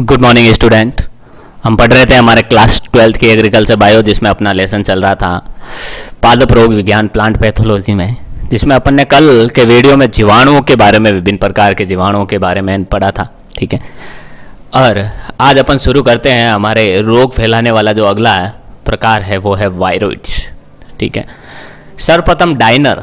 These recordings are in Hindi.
Good morning student. हम पढ़ रहे थे हमारे क्लास 12th की एग्रीकल्चर बायो, जिसमें अपना लेसन चल रहा था पादप रोग विज्ञान प्लांट पैथोलॉजी में, जिसमें अपन ने कल के वीडियो में जीवाणुओं के बारे में, विभिन्न प्रकार के जीवाणुओं के बारे में पढ़ा था। ठीक है, और आज अपन शुरू करते हैं हमारे रोग फैलाने वाला जो अगला प्रकार है वो है वायरॉइड्स। ठीक है, सर्वप्रथम डायनर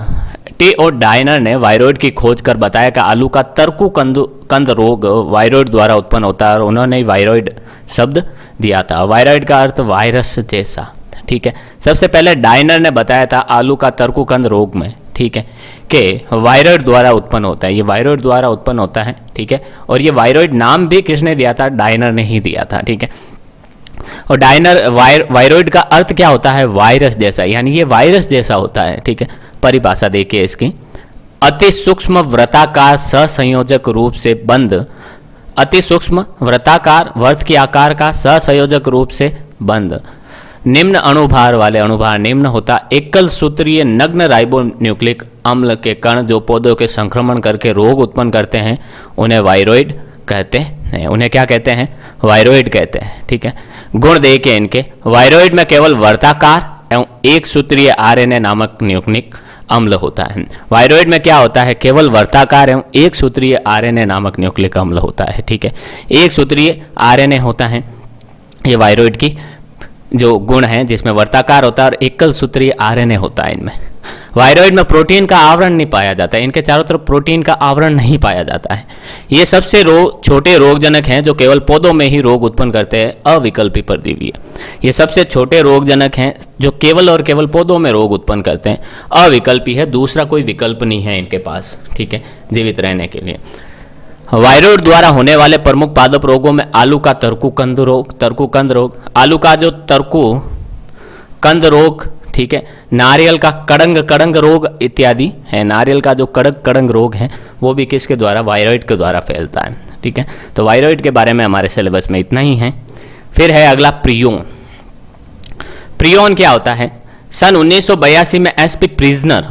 टी.ओ. डायनर ने वायरॉइड की खोज कर बताया कि आलू का तरकू कंद रोग वायरॉइड द्वारा उत्पन्न होता है, और उन्होंने वायरॉइड शब्द दिया था। वायरॉइड का अर्थ वायरस जैसा। ठीक है, सबसे पहले डायनर ने बताया था आलू का तरकू कंद रोग में, ठीक है, कि वायरॉइड द्वारा उत्पन्न होता है, ये वायरॉइड द्वारा उत्पन्न होता है। ठीक है, और ये वायरॉइड नाम भी किसने दिया था? डायनर ने ही दिया था। ठीक है, और डायनर वायरॉइड का अर्थ क्या होता है? वायरस जैसा, यानी ये वायरस जैसा होता है। ठीक है, परिभाषा देखिए इसकी, अति सूक्ष्म वृत्ताकार सहसंयोजक रूप से बंद, अति सूक्ष्म वृत्ताकार वर्त के आकार का सहसंयोजक रूप से बंद, निम्न अणुभार वाले, अणुभार निम्न होता, एकल सूत्रीय नग्न राइबोन्यूक्लिक अम्ल के कण जो पौधों के संक्रमण करके रोग उत्पन्न करते हैं, उन्हें वायरॉइड कहते हैं। उन्हें क्या कहते हैं? वायरॉइड कहते हैं। ठीक है, गुण देखिए इनके, वायरॉइड में केवल वर्ताकार एवं एक सूत्रीय आरएनए नामक न्यूक्लिक अम्ल होता है। वायरॉइड में क्या होता है? केवल वर्ताकार एवं एक सूत्रीय आरएनए नामक न्यूक्लिक अम्ल होता है। ठीक है, एक सूत्रीय आरएनए होता है, ये वायरॉइड की जो गुण है, जिसमें वर्ताकार होता है और एकल सूत्रीय आरएनए होता है इनमें। वायरॉइड में प्रोटीन का आवरण नहीं पाया जाता है, इनके चारों तरफ प्रोटीन का आवरण नहीं पाया जाता है। ये सबसे छोटे रोगजनक हैं जो केवल पौधों में ही रोग उत्पन्न करते हैं, अविकल्पी परजीवी। ये सबसे छोटे रोगजनक हैं जो केवल और केवल पौधों में रोग उत्पन्न करते हैं, अविकल्पी है, दूसरा कोई विकल्प नहीं है इनके पास। ठीक है, जीवित रहने के लिए। वायरॉइड द्वारा होने वाले प्रमुख पादप रोगों में आलू का तरकूकंद रोग, आलू का जो तरकूकंद रोग, ठीक है, नारियल का कड़ंग रोग इत्यादि है। नारियल का जो कड़ंग रोग है वो भी किसके द्वारा? वायरॉइड के द्वारा फैलता है। ठीक है, तो वायरॉइड के बारे में हमारे सिलेबस में इतना ही है। फिर है अगला प्रियोन। प्रियोन क्या होता है? सन 1982 में एसपी प्रिजनर,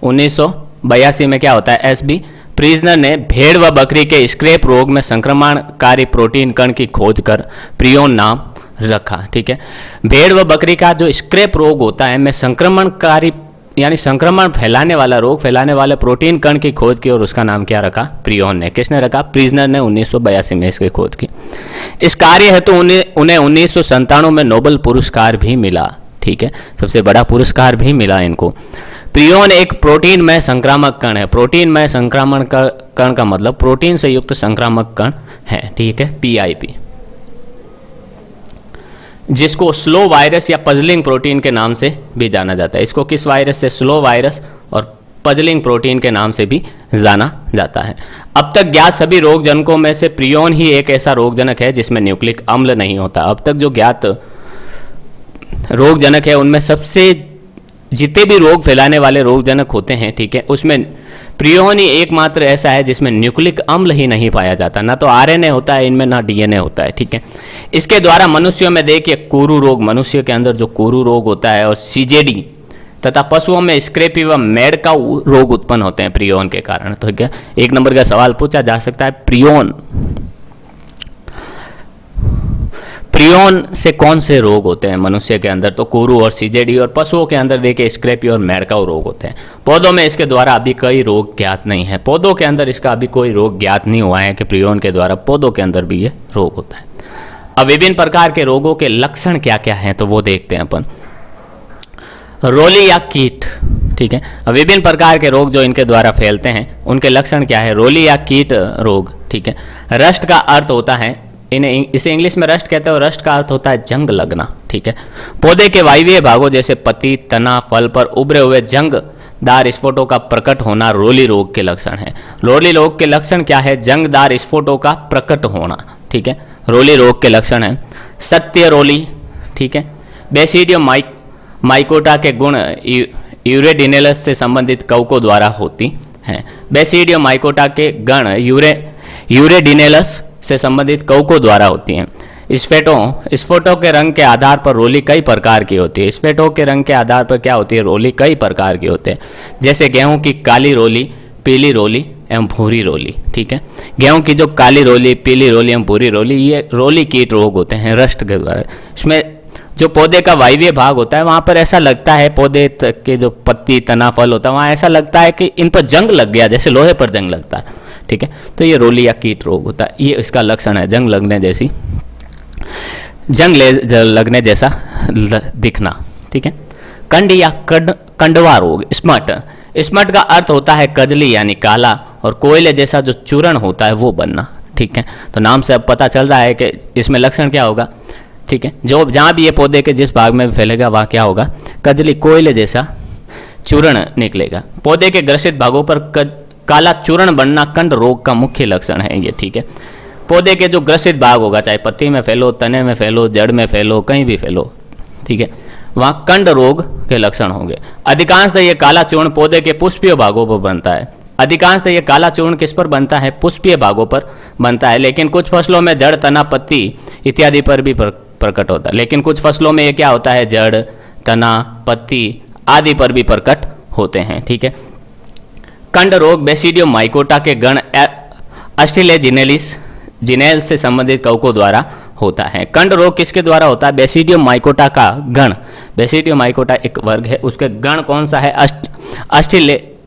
1982 में क्या होता है? एसपी प्रिजनर ने भेड़ व बकरी के स्क्रैप रोग में संक्रमणकारी प्रोटीन कण की खोज कर प्रियोन नाम रखा। ठीक है, भेड़ व बकरी का जो स्क्रैप रोग होता है में संक्रमणकारी यानी संक्रमण फैलाने वाला रोग फैलाने वाले प्रोटीन कण की खोज की, और उसका नाम क्या रखा? प्रियोन ने। किसने रखा? प्रिजनर ने 1982 में इसकी खोज की। इस कार्य हेतु उन्हें 1997 में नोबेल पुरस्कार भी मिला। ठीक है, सबसे बड़ा पुरस्कार भी मिला इनको। प्रियोन एक प्रोटीन में संक्रामक कण है। प्रोटीन में संक्रामण कण का मतलब प्रोटीन से युक्त संक्रामक कण है। ठीक है, पीआईपी, जिसको स्लो वायरस या पजलिंग प्रोटीन के नाम से भी जाना जाता है। इसको किस वायरस से? स्लो वायरस और पजलिंग प्रोटीन के नाम से भी जाना जाता है। अब तक ज्ञात सभी रोगजनकों में से प्रियोन ही एक ऐसा रोगजनक है जिसमें न्यूक्लिक अम्ल नहीं होता। अब तक जो ज्ञात रोगजनक है उनमें सबसे जितने भी रोग फैलाने वाले रोगजनक होते हैं, ठीक है, उसमें प्रियोन ही एकमात्र ऐसा है जिसमें न्यूक्लिक अम्ल ही नहीं पाया जाता। ना तो आरएनए होता है इनमें, ना डीएनए होता है। ठीक है, इसके द्वारा मनुष्यों में देखिए कुरू रोग, मनुष्य के अंदर जो कुरू रोग होता है, और सीजेडी तथा पशुओं में स्क्रैपी व मेड का रोग उत्पन्न होते हैं प्रियोन के कारण। तो क्या एक नंबर का सवाल पूछा जा सकता है, प्रियोन से कौन से रोग होते हैं मनुष्य के अंदर? तो कुरू और सीजेडी, और पशुओं के अंदर देखिए स्क्रैपी और मेडकाउ रोग होते हैं। पौधों में इसके द्वारा अभी कोई रोग ज्ञात नहीं है। पौधों के अंदर इसका अभी कोई रोग ज्ञात नहीं हुआ है कि प्रियोन के द्वारा पौधों के अंदर भी ये रोग होता है। अब विभिन्न प्रकार के रोगों के लक्षण क्या क्या हैं तो वो देखते हैं अपन। रोली या कीट, ठीक है, विभिन्न प्रकार के रोग जो इनके द्वारा फैलते हैं उनके लक्षण क्या है? रोली या कीट रोग। ठीक है, रस्ट का अर्थ होता है, इसे इंग्लिश में रस्ट कहते हैं, और रस्ट का अर्थ होता है जंग लगना। ठीक है, पौधे के वायवीय भागों जैसे पत्ती, तना, फल पर उभरे हुए जंगदार स्फोटों का प्रकट होना रोली रोग के लक्षण है। रोली रोग के लक्षण क्या है? जंगदार स्फोटों का प्रकट होना। ठीक है, रोली रोग के लक्षण है। सत्य रोली, ठीक है, बेसिडियम माइकोटा के गुण यूरेडिनेलस से संबंधित कवकों द्वारा होती हैं। बेसिडियम माइकोटा के गण यूरेडिनेलस से संबंधित कवकों द्वारा होती हैं। स्फोटों के रंग के आधार पर रोली कई प्रकार की होती है। स्फोटों के रंग के आधार पर क्या होती है? रोली कई प्रकार की होते हैं, जैसे गेहूं की काली रोली, पीली रोली एवं भूरी रोली। ठीक है, गेहूं की जो काली रोली, पीली रोली एवं भूरी रोली, ये रोली कीट रोग होते हैं रस्ट के द्वारा। इसमें जो पौधे का वायवीय भाग होता है वहाँ पर ऐसा लगता है, पौधे के जो पत्ती तना फल होता है वहाँ ऐसा लगता है कि इन पर जंग लग गया, जैसे लोहे पर जंग लगता है। ठीक है, तो ये रोली या कीट रोग होता है, ये इसका लक्षण है, जंग लगने जैसी, लगने जैसा दिखना। ठीक है, कंड या कंडवा रोग, स्मट, स्मट का अर्थ होता है कजली यानी काला, और कोयले जैसा जो चूर्ण होता है वो बनना। ठीक है, तो नाम से अब पता चल रहा है कि इसमें लक्षण क्या होगा। ठीक है, जो जहाँ भी ये पौधे के जिस भाग में फैलेगा वहाँ क्या होगा, कजली कोयले जैसा चूर्ण निकलेगा। पौधे के ग्रसित भागों पर काला चूर्ण बनना कंड रोग का मुख्य लक्षण है ये। ठीक है, पौधे के जो ग्रसित भाग होगा, चाहे पत्ती में फैलो, तने में फैलो, जड़ में फैलो, कहीं भी फैलो, ठीक है, वहाँ कंड रोग के लक्षण होंगे। अधिकांशतः ये काला चूर्ण पौधे के पुष्पीय भागों पर बनता है। अधिकांशतः ये काला चूर्ण किस पर बनता है, पुष्पीय भागों पर बनता है, लेकिन कुछ फसलों में जड़, तना, पत्ती इत्यादि पर भी प्रकट होता है। लेकिन कुछ फसलों में ये क्या होता है, जड़, तना, पत्ती आदि पर भी प्रकट होते हैं। ठीक है, कंड रोग बेसिडियम माइकोटा के गण एस्टिलेजिनेलिस जिनेल्स से संबंधित कवकों द्वारा होता है। कंड रोग किसके द्वारा होता है, बेसिडियम माइकोटा का गण, बेसिडियम माइकोटा एक वर्ग है, उसके गण कौन सा है,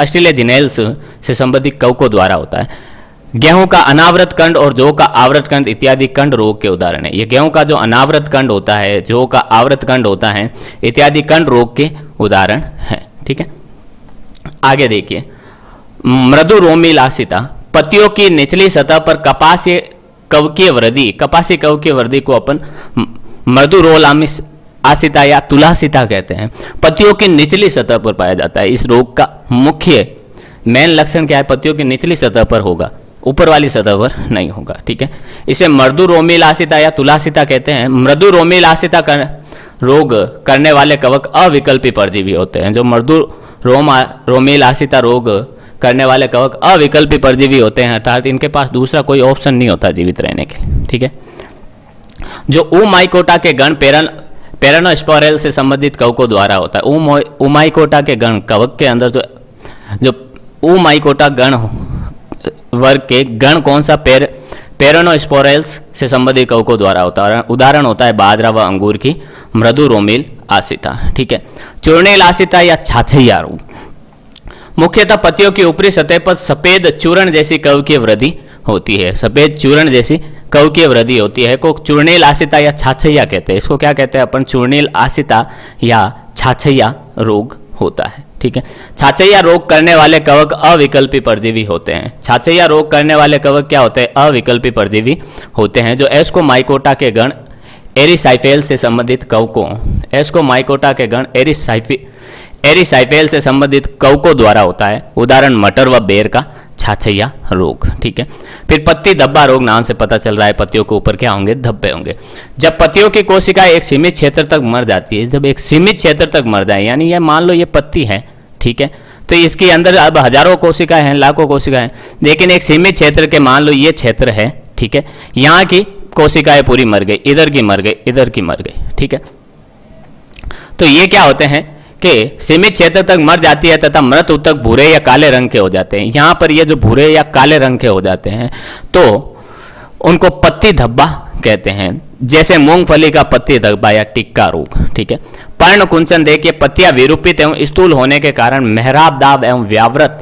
एस्टिलेजिनेल्स से संबंधित कवकों द्वारा होता है। गेहूं का अनावृत कंड और जौ का आवृत कंड इत्यादि कंड रोग के उदाहरण है। ये गेहूं का जो अनावृत कंड होता है, जौ का आवृत कंड होता है इत्यादि कंड रोग के उदाहरण है। ठीक है, आगे देखिए, मृदु रोमिलासिता, पत्तियों की निचली सतह पर कपासीय कवकीय वृद्धि, कपासी कवकीय वृद्धि को अपन मृदु रोलामिस आसिता या तुलासिता कहते हैं, पत्तियों की निचली सतह पर पाया जाता है। इस रोग का मुख्य मेन लक्षण क्या है, पत्तियों की निचली सतह पर होगा, ऊपर वाली सतह पर नहीं होगा। ठीक है, इसे मृदु रोमिलासिता या तुलासिता कहते हैं। मृदु रोमिलासिता रोग करने वाले कवक अविकल्पी परजीवी होते हैं। जो मृदु रोमिलासिता रोग करने वाले कवक अविकल्पी परजीवी होते हैं, अर्थात इनके पास दूसरा कोई ऑप्शन नहीं होता जीवित रहने के लिए। ठीक है, जो ऊमाइकोटा के गण पेरानोस्पोरेल से संबंधित कवकों द्वारा होता है। ऊमाइकोटा के गण कवक के अंदर जो ऊमाइकोटा गण वर्ग के गण कौन सा, पेरानोस्पोरेल्स से संबंधित कवकों द्वारा होता है। उदाहरण होता है बाजरा व अंगूर की मृदु रोमिल आसिता। ठीक है, चूर्णिल आसिता या छाछैया रोग, मुख्यतः पत्तियों की ऊपरी सतह पर सफेद चूर्ण जैसी कवकीय वृद्धि होती है। सफेद चूर्ण जैसी कवकीय वृद्धि होती है को चूर्णिल आसिता या छाछैया कहते हैं। इसको क्या कहते हैं अपन, चूर्णिल आसिता या छाछैया रोग होता है। ठीक है, छाछैया रोग करने वाले कवक अविकल्पी परजीवी होते हैं। छाछैया रोग करने वाले कवक क्या होते हैं, अविकल्पी परजीवी होते हैं, जो एस्कोमाइकोटा के गण एरिसाइफेल से संबंधित कवकों, एस्कोमाइकोटा के गण एरिसाइफेल से संबंधित कवकों द्वारा होता है। उदाहरण मटर व बेर का छाछैया रोग। ठीक है, फिर पत्ती धब्बा रोग, नाम से पता चल रहा है पत्तियों के ऊपर क्या होंगे, धब्बे होंगे। जब पत्तियों की कोशिकाएं एक सीमित क्षेत्र तक मर जाती है, जब एक सीमित क्षेत्र तक मर जाए, यानी ये मान लो ये पत्ती है, ठीक है, तो इसके अंदर अब हजारों कोशिकाएं हैं, लाखों कोशिकाएं हैं, लेकिन एक सीमित क्षेत्र के, मान लो ये क्षेत्र है, ठीक है, यहाँ की कोशिकाएं पूरी मर गई, इधर की मर गई, इधर की मर गई। ठीक है, तो ये क्या होते हैं कि सीमित क्षेत्र तक मर जाती है तथा मृत ऊतक भूरे या काले रंग के हो जाते हैं। यहाँ पर ये जो भूरे या काले रंग के हो जाते हैं तो उनको पत्ती धब्बा कहते हैं, जैसे मूंगफली का पत्ती धब्बा या टिक्का रोग। ठीक है, पर्ण कुंचन देखिए, पत्तियां विरूपित एवं स्थूल होने के कारण मेहराबदाब एवं व्यावृत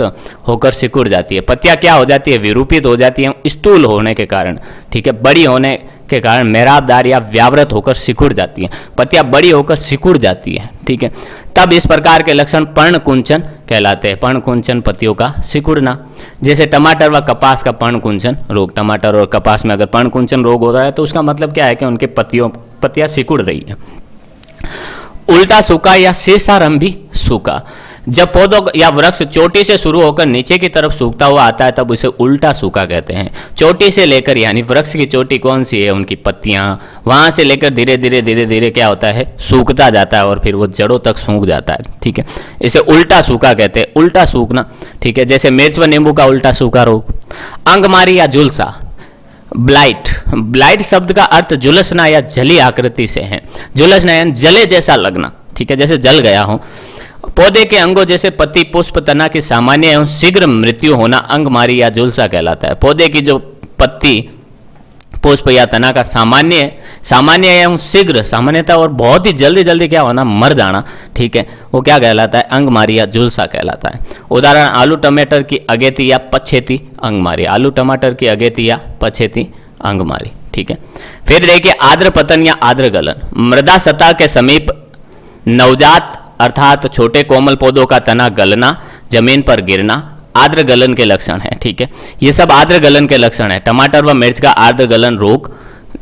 होकर सिकुड़ जाती है। पत्तियां क्या हो जाती है, विरूपित हो जाती है स्थूल होने के कारण। ठीक है, बड़ी होने के कारण मेहराबदार या व्यावृत होकर सिकुड़ जाती है, पत्तियां बड़ी होकर सिकुड़ जाती है। ठीक है, तब इस प्रकार के लक्षण पर्ण कुंचन कहलाते हैं। पर्ण कुंचन पत्तियों का सिकुड़ना, जैसे टमाटर व कपास का पर्ण कुंचन रोग। टमाटर और कपास में अगर पर्ण कुंचन रोग हो रहा है तो उसका मतलब क्या है कि उनके पत्तियां सिकुड़ रही है। उल्टा सूखा या शीर्षारंभी सूखा, जब पौधों या वृक्ष चोटी से शुरू होकर नीचे की तरफ सूखता हुआ आता है तब उसे उल्टा सूखा कहते हैं। चोटी से लेकर, यानी वृक्ष की चोटी कौन सी है, उनकी पत्तियां, वहां से लेकर धीरे धीरे क्या होता है, सूखता जाता है और फिर वो जड़ों तक सूख जाता है। ठीक है, इसे उल्टा सूखा कहते हैं, उल्टा सूखना। ठीक है, जैसे मिर्च व नींबू का उल्टा सूखा रोग। अंगमारी या झुलसा, ब्लाइट, ब्लाइट शब्द का अर्थ झुलसना या जली आकृति से है। झुलसना यानी जले जैसा लगना, ठीक है, जैसे जल गया हो, पौधे के अंगों जैसे पत्ती, पुष्प, तना की सामान्य एवं शीघ्र मृत्यु होना अंगमारी या झुलसा कहलाता है। पौधे की जो पत्ती, पुष्प या तना का सामान्य एवं शीघ्र, सामान्यता और बहुत ही जल्दी जल्दी क्या होना, मर जाना, ठीक है, वो क्या कहलाता है, अंगमारी या झुलसा कहलाता है। उदाहरण आलू टमाटर की अगेती या पछेती अंगमारी, आलू टमाटर की अगेती या पछेती अंगमारी, ठीक है। फिर देखिए आर्द्र पतन या आर्द्र गलन, मृदा सतह के समीप नवजात अर्थात छोटे कोमल पौधों का तना गलना, जमीन पर गिरना आर्द्र गलन के लक्षण है, ठीक है। ये सब आर्द्र गलन के लक्षण है। टमाटर व मिर्च का आर्द्र गलन रोग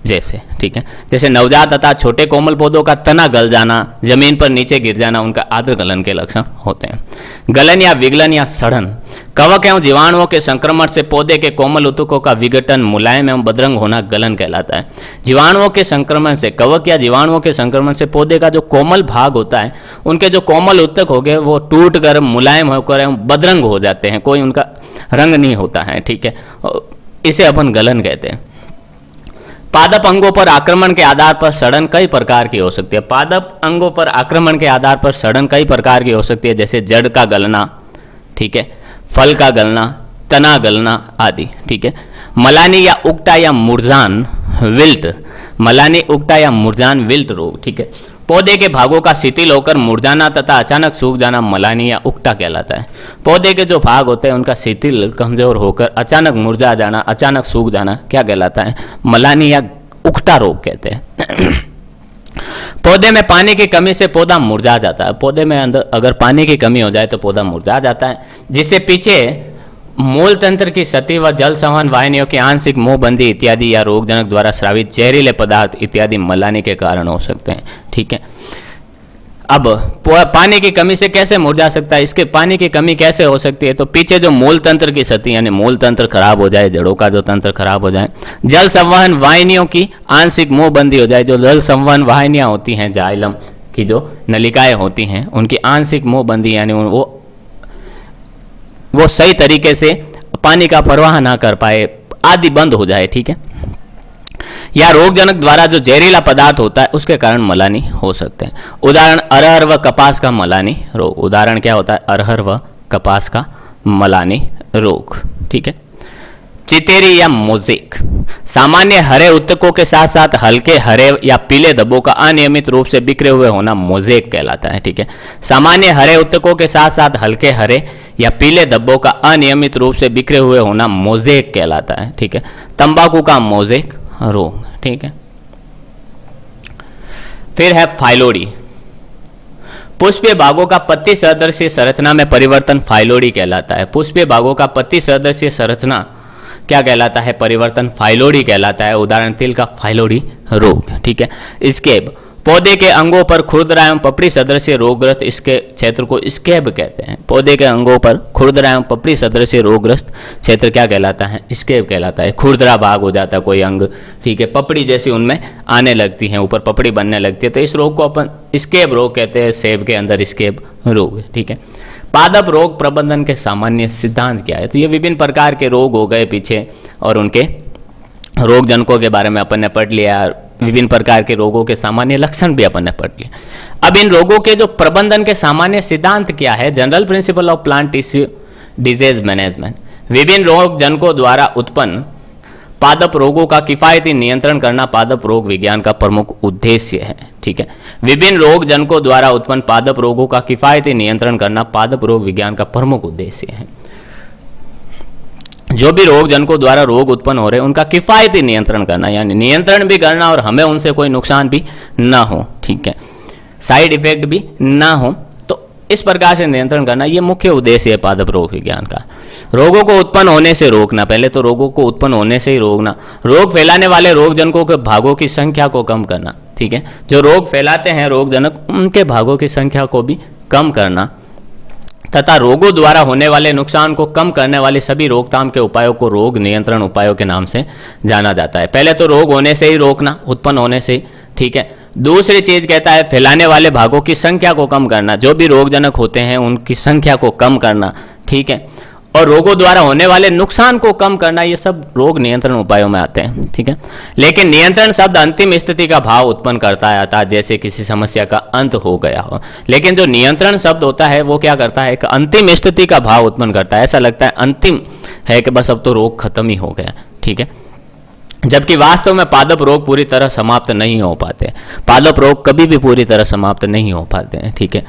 जैसे, ठीक है, जैसे नवजात तथा छोटे कोमल पौधों का तना गल जाना, जमीन पर नीचे गिर जाना, उनका आर्द्र गलन के लक्षण होते हैं। गलन या विगलन या सड़न, कवक एवं जीवाणुओं के संक्रमण से पौधे के कोमल ऊतकों का विघटन, मुलायम एवं बदरंग होना गलन कहलाता है। जीवाणुओं के संक्रमण से, कवक या जीवाणुओं के संक्रमण से पौधे का जो कोमल भाग होता है, उनके जो कोमल ऊतक हो गए वो टूट कर मुलायम होकर एवं बदरंग हो जाते हैं, कोई उनका रंग नहीं होता है, ठीक है, इसे अपन गलन कहते हैं। पादप अंगों पर आक्रमण के आधार पर सड़न कई प्रकार की हो सकती है। पादप अंगों पर आक्रमण के आधार पर सड़न कई प्रकार की हो सकती है, जैसे जड़ का गलना, ठीक है, फल का गलना, तना गलना आदि, ठीक है। मलानी या उगटा या मुरझान विल्ट, मलानी उगटा या मुरझान विल्ट रोग, ठीक है। पौधे के भागों का शिथिल होकर मुरझाना तथा अचानक सूख जाना मलानी या उगटा कहलाता है। पौधे के जो भाग होते हैं उनका शिथिल, कमजोर होकर अचानक मुरझा जाना, अचानक सूख जाना क्या कहलाता है, मलानी या उगटा रोग कहते हैं। पौधे में पानी की कमी से पौधा मुरझा जाता है। पौधे में अंदर अगर पानी की कमी हो जाए तो पौधा मुरझा जाता है, जिससे पीछे मूल तंत्र की सती व जल संवहन वाहिनियों की आंशिक मुंहबंदी इत्यादि या रोगजनक द्वारा स्रावित जहरीले पदार्थ इत्यादि मलानी के कारण हो सकते हैं, ठीक है। अब पानी की कमी से कैसे मुरझा सकता है, इसके पानी की कमी कैसे हो सकती है, तो पीछे जो मूल तंत्र की सती यानी मूल तंत्र खराब हो जाए, जड़ों का जो तंत्र खराब हो जाए, जल संवहन वाहिनियों की आंशिक मुंहबंदी हो जाए, जो जल संवहन वाहिनियां होती हैं, जाइलम की जो नलिकाएं होती हैं, उनकी आंशिक मुंहबंदी यानी वो सही तरीके से पानी का प्रवाह ना कर पाए, आदि बंद हो जाए, ठीक है। या रोगजनक द्वारा जो जहरीला पदार्थ होता है उसके कारण मलानी हो सकते हैं। उदाहरण अरहर व कपास का मलानी रोग, उदाहरण क्या होता है, अरहर व कपास का मलानी रोग, ठीक है। चितेरी या मोज़ेक, सामान्य हरे उत्तकों के साथ साथ हल्के हरे या पीले धब्बों का अनियमित रूप से बिखरे हुए होना मोज़ेक कहलाता है, ठीक है। सामान्य हरे उत्तकों के साथ साथ हल्के हरे या पीले धब्बों का अनियमित रूप से बिखरे हुए होना मोज़ेक कहलाता है, ठीक है। तंबाकू का मोज़ेक रोग, ठीक है। फिर है फाइलोडी, पुष्पीय भागों का पत्ती सदृश्य संरचना में परिवर्तन फाइलोडी कहलाता है। पुष्पीय भागों का पत्ती सदृश्य संरचना क्या कहलाता है, परिवर्तन फाइलोडी कहलाता है। उदाहरण तिल का फाइलोडी रोग, ठीक है। स्केब, पौधे के अंगों पर खुरदरा एवं पपड़ी सदृश्य रोगग्रस्त इसके क्षेत्र को स्केब कहते हैं। पौधे के अंगों पर खुरदरा एवं पपड़ी सदृश्य रोगग्रस्त क्षेत्र क्या कहलाता है, स्केब कहलाता है। खुरदरा भाग हो जाता है कोई अंग, ठीक है, पपड़ी जैसी उनमें आने लगती हैं, ऊपर पपड़ी बनने लगती है, तो इस रोग को अपन स्केब रोग कहते हैं। सेब के अंदर स्केब रोग, ठीक है। पादप रोग प्रबंधन के सामान्य सिद्धांत क्या है, तो ये विभिन्न प्रकार के रोग हो गए पीछे, और उनके रोगजनकों के बारे में अपन ने पढ़ लिया, विभिन्न प्रकार के रोगों के सामान्य लक्षण भी अपन ने पढ़ लिया। अब इन रोगों के जो प्रबंधन के सामान्य सिद्धांत क्या है, general principle of plant tissue disease management, विभिन्न रोगजनकों द्वारा उत्पन्न पादप रोगों का किफायती नियंत्रण करना पादप रोग विज्ञान का प्रमुख उद्देश्य है, ठीक है। विभिन्न रोगजनकों द्वारा उत्पन्न पादप रोगों का किफायती नियंत्रण करना पादप रोग विज्ञान का प्रमुख उद्देश्य है। जो भी रोगजनकों द्वारा रोग उत्पन्न हो रहे हैं उनका किफायती नियंत्रण करना, यानी नियंत्रण भी करना और हमें उनसे कोई नुकसान भी ना हो, ठीक है, साइड इफेक्ट भी ना हो, तो इस प्रकार से नियंत्रण करना ये मुख्य उद्देश्य है पादप रोग विज्ञान का। रोगों को उत्पन्न होने से रोकना, पहले तो रोगों को उत्पन्न होने से ही रोकना, रोग फैलाने वाले रोगजनकों के भागों की संख्या को कम करना, ठीक है, जो रोग फैलाते हैं रोगजनक उनके भागों की संख्या को भी कम करना, तथा रोगों द्वारा होने वाले नुकसान को कम करने वाले सभी रोकथाम के उपायों को रोग नियंत्रण उपायों के नाम से जाना जाता है। पहले तो रोग होने से ही रोकना, उत्पन्न होने से, ठीक है। दूसरी चीज कहता है फैलाने वाले भागों की संख्या को कम करना, जो भी रोगजनक होते हैं उनकी संख्या को कम करना, ठीक है। और रोगों द्वारा होने वाले नुकसान को कम करना, ये सब रोग नियंत्रण उपायों में आते हैं, ठीक है। लेकिन नियंत्रण शब्द अंतिम स्थिति का भाव उत्पन्न करता है, अर्थात जैसे किसी समस्या का अंत हो गया हो। लेकिन जो नियंत्रण शब्द होता है वो क्या करता है, एक अंतिम स्थिति का भाव उत्पन्न करता है। ऐसा लगता है अंतिम है कि बस अब तो रोग खत्म ही हो गया, ठीक है। जबकि वास्तव में पादप रोग पूरी तरह समाप्त नहीं हो पाते। पादप रोग कभी भी पूरी तरह समाप्त नहीं हो पाते हैं, ठीक है।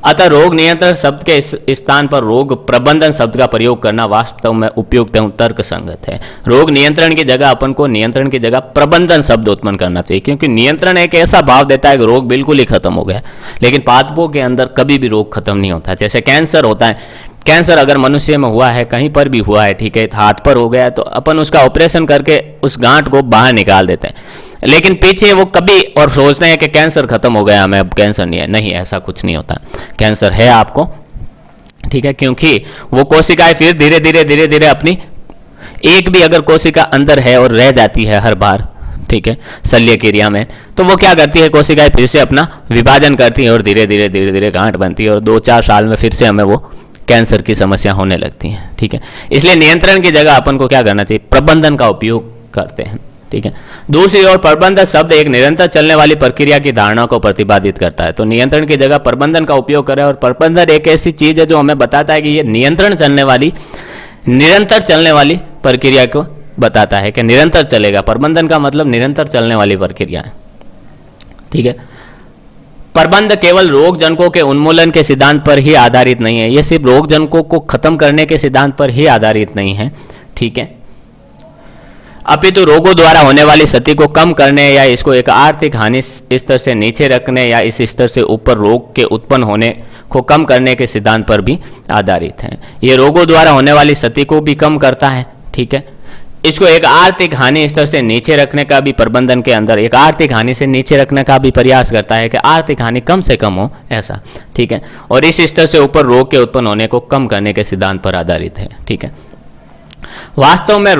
अतः रोग नियंत्रण शब्द के इस स्थान पर रोग प्रबंधन शब्द का प्रयोग करना वास्तव में उपयुक्त एवं तर्क संगत है। रोग नियंत्रण की जगह अपन को नियंत्रण की जगह प्रबंधन शब्द उत्पन्न करना चाहिए, क्योंकि नियंत्रण एक ऐसा भाव देता है कि रोग बिल्कुल ही खत्म हो गया, लेकिन पादपों के अंदर कभी भी रोग खत्म नहीं होता। जैसे कैंसर होता है, कैंसर अगर मनुष्य में हुआ है, कहीं पर भी हुआ है, ठीक है, हाथ पर हो गया है, तो अपन उसका ऑपरेशन करके उस गांठ को बाहर निकाल देते हैं। लेकिन पीछे वो कभी और सोचते हैं कि कैंसर खत्म हो गया, हमें अब कैंसर नहीं है। नहीं, ऐसा कुछ नहीं होता। कैंसर है आपको, ठीक है, क्योंकि वो कोशिकाएं फिर धीरे धीरे अपनी, एक भी अगर कोशिका अंदर है और रह जाती है हर बार, ठीक है, शल्य क्रिया में, तो वो क्या करती है, कोशिकाएं फिर से अपना विभाजन करती है और धीरे धीरे गांठ बनती है और 2-4 साल में फिर से हमें वो कैंसर की समस्या होने लगती है, ठीक है। इसलिए नियंत्रण की जगह अपन को क्या करना चाहिए, प्रबंधन का उपयोग करते हैं, ठीक है। दूसरी ओर प्रबंधन शब्द एक निरंतर चलने वाली प्रक्रिया की धारणा को प्रतिपादित करता है। तो नियंत्रण की जगह प्रबंधन का उपयोग करें, और प्रबंधन एक ऐसी चीज है जो हमें बताता है कि ये निरंतर चलने वाली प्रक्रिया को बताता है कि निरंतर चलेगा। प्रबंधन का मतलब निरंतर चलने वाली प्रक्रिया है, ठीक है। प्रबंध केवल रोग जनकों के उन्मूलन के सिद्धांत पर ही आधारित नहीं है, यह सिर्फ रोग जनकों को खत्म करने के सिद्धांत पर ही आधारित नहीं है, ठीक है, अपितु रोगों द्वारा होने वाली क्षति को कम करने या इसको एक आर्थिक हानि स्तर से नीचे रखने या इस स्तर से ऊपर रोग के उत्पन्न होने को कम करने के सिद्धांत पर भी आधारित है। ये रोगों द्वारा होने वाली क्षति को भी कम करता है, ठीक है। इसको एक आर्थिक हानि स्तर से नीचे रखने का भी, प्रबंधन के अंदर एक आर्थिक हानि से नीचे रखने का भी प्रयास करता है कि आर्थिक हानि कम से कम हो, ऐसा, ठीक है। और इस स्तर से ऊपर रोग के उत्पन्न होने को कम करने के सिद्धांत पर आधारित है, ठीक है। वास्तव में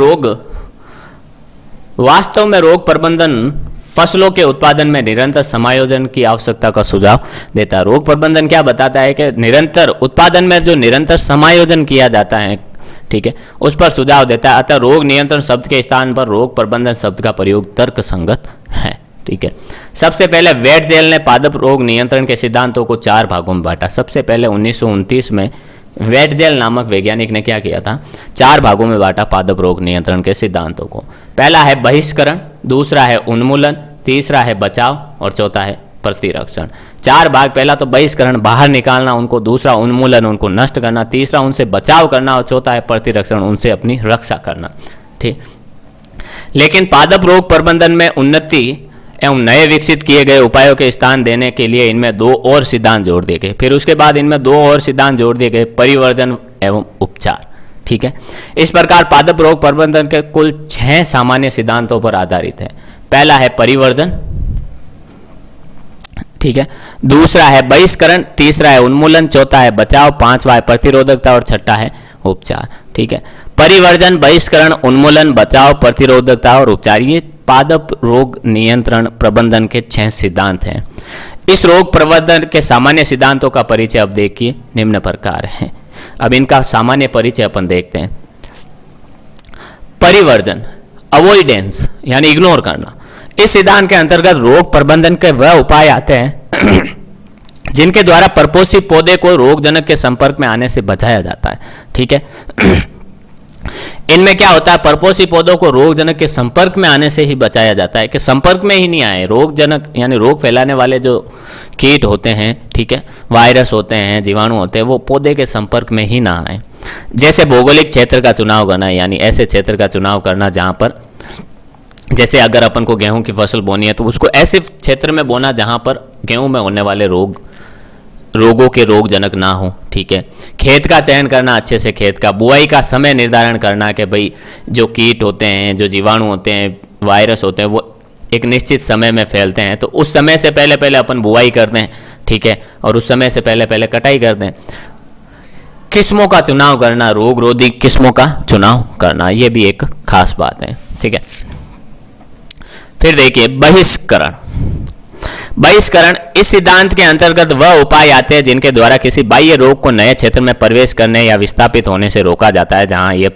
रोग प्रबंधन फसलों के उत्पादन में निरंतर समायोजन की आवश्यकता का सुझाव देता है। रोग प्रबंधन क्या बताता है कि निरंतर उत्पादन में जो निरंतर समायोजन किया जाता है, ठीक है, उस पर सुझाव देता है। अतः रोग नियंत्रण शब्द के स्थान पर रोग प्रबंधन शब्द का प्रयोग तर्क संगत है, ठीक है। सबसे पहले वेटजेल ने पादप रोग नियंत्रण के सिद्धांतों को 4 भागों में बांटा। सबसे पहले 1929 में वेटजेल नामक वैज्ञानिक ने क्या किया था, 4 भागों में बांटा पादप रोग नियंत्रण के सिद्धांतों को। पहला है बहिष्करण, दूसरा है उन्मूलन, तीसरा है बचाव और चौथा है प्रतिरक्षण। 4 भाग, पहला तो बहिष्करण, बाहर निकालना उनको, दूसरा उन्मूलन, उनको नष्ट करना, तीसरा उनसे बचाव करना और चौथा है प्रतिरक्षण, उनसे अपनी रक्षा करना, ठीक। लेकिन पादप रोग प्रबंधन में उन्नति एवं नए विकसित किए गए उपायों के स्थान देने के लिए इनमें 2 और सिद्धांत जोड़ दिए गए। फिर उसके बाद इनमें 2 और सिद्धांत जोड़ दिए गए, परिवर्धन एवं उपचार, ठीक है। इस प्रकार पादप रोग प्रबंधन के कुल 6 सामान्य सिद्धांतों पर आधारित है। पहला है परिवर्धन, ठीक है, दूसरा है बहिष्करण, तीसरा है उन्मूलन, चौथा है बचाव, पांचवा है प्रतिरोधकता और छठा है उपचार, ठीक है। परिवर्धन, बहिष्करण, उन्मूलन, बचाव, प्रतिरोधकता और उपचार, ये पादप रोग नियंत्रण प्रबंधन के 6 सिद्धांत हैं। इस रोग प्रबंधन के सामान्य सिद्धांतों का परिचय अब देखिए निम्न प्रकार है। अब इनका सामान्य परिचय अपन देखते हैं। परिवर्धन, अवॉइडेंस यानी इग्नोर करना। इस सिद्धांत के अंतर्गत रोग प्रबंधन के वह उपाय आते हैं जिनके द्वारा परपोषी पौधे को रोगजनक के संपर्क में आने से बचाया जाता है, ठीक है। इनमें क्या होता है, परपोषी पौधों को रोगजनक के संपर्क में आने से ही बचाया जाता है, कि संपर्क में ही नहीं आए। रोगजनक यानी रोग फैलाने वाले जो कीट होते हैं, ठीक है, वायरस होते हैं, जीवाणु होते हैं, वो पौधे के संपर्क में ही ना आए। जैसे भौगोलिक क्षेत्र का चुनाव करना, यानी ऐसे क्षेत्र का चुनाव करना जहाँ पर, जैसे अगर अपन को गेहूं की फसल बोनी है तो उसको ऐसे क्षेत्र में बोना जहाँ पर गेहूं में होने वाले रोगों के रोगजनक ना हो, ठीक है। खेत का चयन करना, अच्छे से खेत का, बुआई का समय निर्धारण करना कि भाई जो कीट होते हैं, जो जीवाणु होते हैं, वायरस होते हैं, वो एक निश्चित समय में फैलते हैं, तो उस समय से पहले अपन बुआई करते हैं, ठीक है, और उस समय से पहले कटाई करते हैं। किस्मों का चुनाव करना, रोग रोधी किस्मों का चुनाव करना, ये भी एक खास बात है, ठीक है। फिर देखिए बहिष्करण। बहिष्करण इस सिद्धांत के अंतर्गत वह उपाय आते हैं जिनके द्वारा किसी बाह्य रोग को नए क्षेत्र में प्रवेश करने या विस्थापित होने से रोका जाता है जहां यह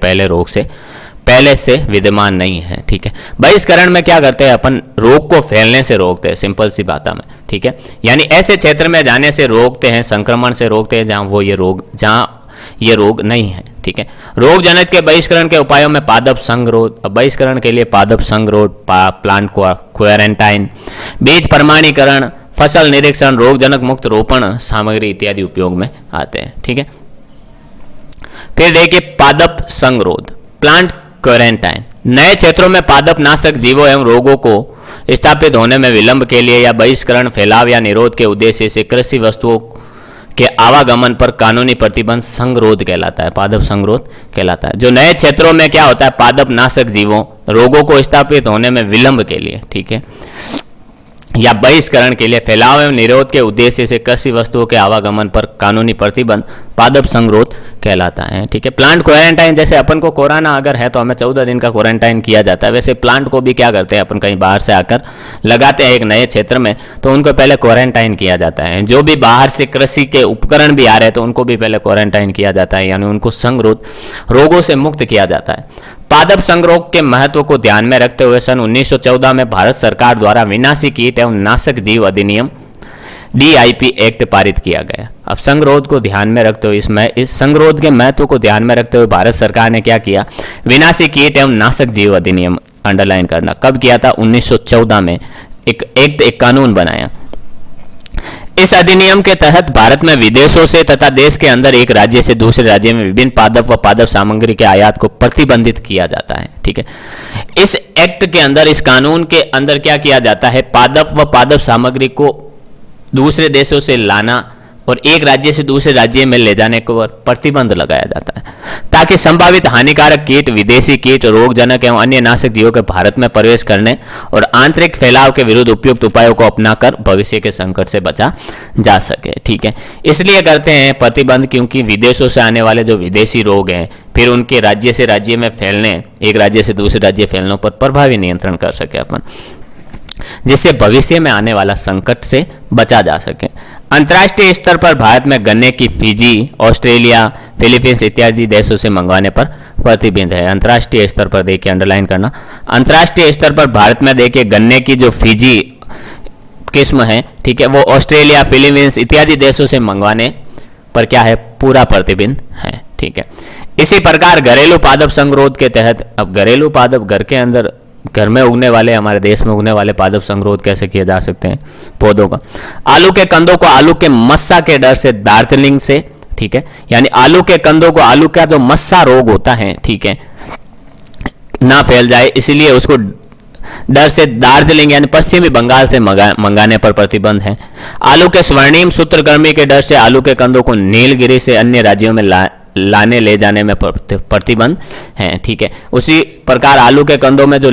पहले से विद्यमान नहीं है। ठीक है, बहिष्करण में क्या करते हैं अपन, रोग को फैलने से रोकते हैं, सिंपल सी बात में। ठीक है, यानी ऐसे क्षेत्र में जाने से रोकते हैं, संक्रमण से रोकते हैं जहां ये रोग नहीं है। ठीक है, रोग जनक के बहिष्करण के उपायों में पादप संगरोध, बहिष्करण के लिए पादप संगरोध, प्लांट क्वारंटाइन, बीज प्रमाणीकरण, फसल निरीक्षण, रोग जनक मुक्त रोपण सामग्री इत्यादि उपयोग में आते हैं। ठीक है, फिर देखिए पादप संगरोध, प्लांट क्वारंटाइन, नए क्षेत्रों में पादप नाशक जीवों एवं रोगों को स्थापित होने में विलंब के लिए या बहिष्करण, फैलाव या निरोध के उद्देश्य से कृषि वस्तुओं के आवागमन पर कानूनी प्रतिबंध संगरोध कहलाता है, पादप संगरोध कहलाता है। जो नए क्षेत्रों में क्या होता है, पादप नाशक जीवों, रोगों को स्थापित होने में विलंब के लिए, ठीक है, या बहिष्करण के लिए, फैलाव एवं निरोध के उद्देश्य से कृषि वस्तुओं के आवागमन पर कानूनी प्रतिबंध पादप संगरोध कहलाता है। ठीक है, प्लांट क्वारंटाइन, जैसे अपन को कोरोना अगर है तो हमें 14 दिन का क्वारंटाइन किया जाता है, वैसे प्लांट को भी क्या करते हैं अपन, कहीं बाहर से आकर लगाते हैं एक नए क्षेत्र में तो उनको पहले क्वारंटाइन किया जाता है। जो भी बाहर से कृषि के उपकरण भी आ रहे हैं तो उनको भी पहले क्वारंटाइन किया जाता है, यानी उनको संगरोध, रोगों से मुक्त किया जाता है। पादप संगरोध के महत्व को ध्यान में रखते हुए सन 1914 में भारत सरकार द्वारा विनाशी कीट एवं नाशक जीव अधिनियम DIP एक्ट पारित किया गया। अब संगरोध को ध्यान में रखते हुए इस संगरोध के महत्व को ध्यान में रखते हुए भारत सरकार ने क्या किया, विनाशी कीट एवं नाशक जीव अधिनियम, अंडरलाइन करना, कब किया था, 1914 में एक कानून बनाया। इस अधिनियम के तहत भारत में विदेशों से तथा देश के अंदर एक राज्य से दूसरे राज्य में विभिन्न पादप व पादप सामग्री के आयात को प्रतिबंधित किया जाता है। ठीक है, इस एक्ट के अंदर, इस कानून के अंदर क्या किया जाता है, पादप व पादप सामग्री को दूसरे देशों से लाना और एक राज्य से दूसरे राज्य में ले जाने को प्रतिबंध लगाया जाता है ताकि संभावित हानिकारक कीट, विदेशी कीट, रोगजनक एवं अन्य नाशक जीवों के भारत में प्रवेश करने और आंतरिक फैलाव के विरुद्ध उपयुक्त उपायों को अपनाकर भविष्य के संकट से बचा जा सके। ठीक है, इसलिए करते हैं प्रतिबंध क्योंकि विदेशों से आने वाले जो विदेशी रोग हैं फिर उनके राज्य से राज्य में फैलने, एक राज्य से दूसरे राज्य फैलने पर प्रभावी नियंत्रण कर सके अपन, जिससे भविष्य में आने वाला संकट से बचा जा सके। अंतर्राष्ट्रीय स्तर पर भारत में गन्ने की फिजी, ऑस्ट्रेलिया, फिलीपींस इत्यादि देशों से मंगवाने पर प्रतिबंध है। अंतर्राष्ट्रीय स्तर पर देखिए, अंडरलाइन करना, अंतर्राष्ट्रीय स्तर पर भारत में देखिए गन्ने की जो फिजी किस्म है, ठीक है, वो ऑस्ट्रेलिया, फिलीपींस इत्यादि देशों से मंगवाने पर क्या है, पूरा प्रतिबंध है। ठीक है, इसी प्रकार घरेलू पादप संगरोध के तहत, अब घरेलू पादप घर के अंदर, घर में उगने वाले, हमारे देश में उगने वाले पादप संगरोध कैसे किए जा सकते हैं, पौधों का, आलू के कंदों को आलू के मस्सा के डर से, दार्जिलिंग से, ठीक है, यानी आलू के कंदों को, आलू का जो मस्सा रोग होता है, ठीक है, ना फैल जाए इसलिए उसको डर से दार्जिलिंग यानी पश्चिमी बंगाल से मंगाने पर प्रतिबंध है। आलू के स्वर्णिम सूत्रकृमि के डर से आलू के कंदों को नीलगिरी से अन्य राज्यों में लाने ले जाने में प्रतिबंध है। ठीक है, उसी प्रकार आलू के कंदों में जो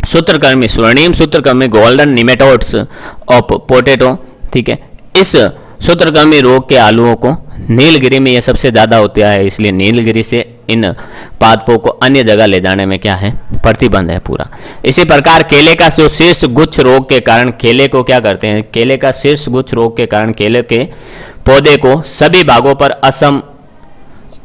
सूत्रकृमि, स्वर्णिम सूत्रकृमि, गोल्डन निमेटोड्स ऑफ पोटैटो, ठीक है, इस सूत्रकृमि रोग के आलूओं को नीलगिरी में ये सबसे ज़्यादा होता है, इसलिए नीलगिरी से इन पादपों को अन्य जगह ले जाने में क्या है, प्रतिबंध है पूरा। इसी प्रकार केले का शीर्ष गुच्छ रोग के कारण, केले को क्या करते हैं, केले का शीर्ष गुच्छ रोग के कारण केले के पौधे को सभी भागों पर असम,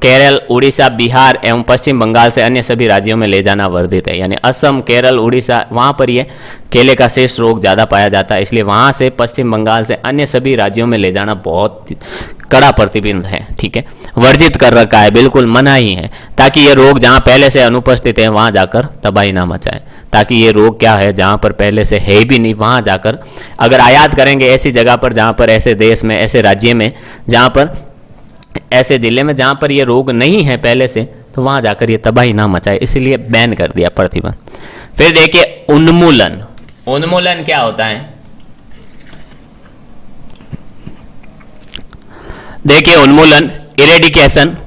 केरल, उड़ीसा, बिहार एवं पश्चिम बंगाल से अन्य सभी राज्यों में ले जाना वर्जित है। यानी असम, केरल, उड़ीसा, वहाँ पर ये केले का शीर्ष रोग ज़्यादा पाया जाता है, इसलिए वहाँ से पश्चिम बंगाल से अन्य सभी राज्यों में ले जाना बहुत कड़ा प्रतिबंध है। ठीक है, वर्जित कर रखा है, बिल्कुल मना ही है, ताकि ये रोग जहाँ पहले से अनुपस्थित है वहाँ जाकर तबाही ना मचाए, ताकि ये रोग क्या है, जहाँ पर पहले से है भी नहीं वहाँ जाकर अगर आयात करेंगे ऐसी जगह पर, जहाँ पर, ऐसे देश में, ऐसे राज्य में, जहाँ पर, ऐसे जिले में जहाँ पर ये रोग नहीं है पहले से, तो वहाँ जाकर ये तबाही ना मचाए, इसलिए बैन कर दिया प्रतिबंध। फिर देखिए उन्मूलन, उन्मूलन क्या होता है, देखिए उन्मूलन, इरेडिकेशन,